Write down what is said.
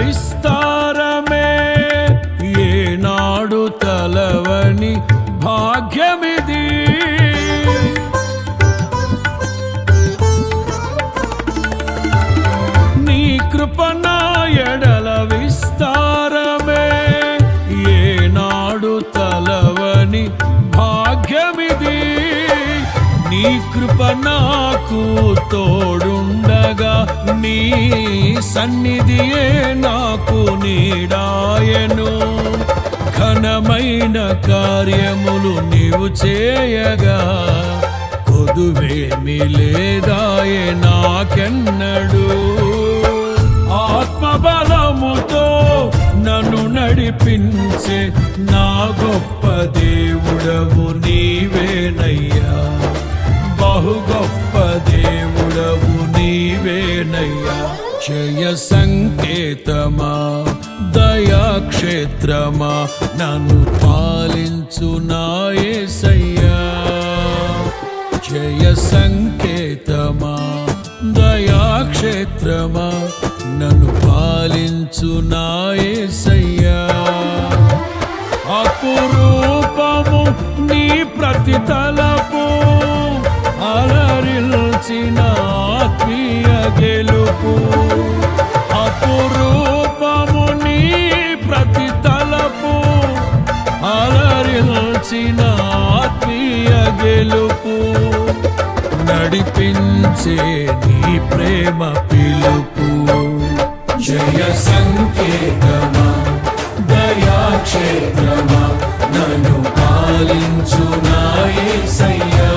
విస్తారమే ఏనాడు తలవని భాగ్యమిది. నీ కృప నా ఎడల విస్తారమే ఏనాడు తలవని భాగ్యమిది. నీ కృప నాకు తోడుండగా నీ సన్నిధియే నాకు నీడాయను. ఘనమైన కార్యములు నీవు చేయగా కొదువేమి లేదాయే నాకెన్నడు. ఆత్మబలముతో నన్ను నడిపించే నా గొప్ప దేవుడవు నీవేనయ్యా. బహు గొప్ప దేవుడవు నీవేనయ్యా. జయ సంకేతమా దయాక్షేత్రమా నన్ను పాలించు నా యేసయ్యా. జయ సంకేతమా దయాక్షేత్రమా నన్ను పాలించు నా యేసయ్యా. అపురూపము నీ ప్రతి తలపు అలరిల్చిన ఆత్మీయ గెలుపు. అపురూపము నీ ప్రతి తలపు అలరిల్చిన ఆత్మీయ గెలుపు. నడిపించే నీ ప్రేమ పిలుపు. జయ సంకేతమా దయాక్షేత్రమా నన్ను పాలించు నా యేసయ్యా.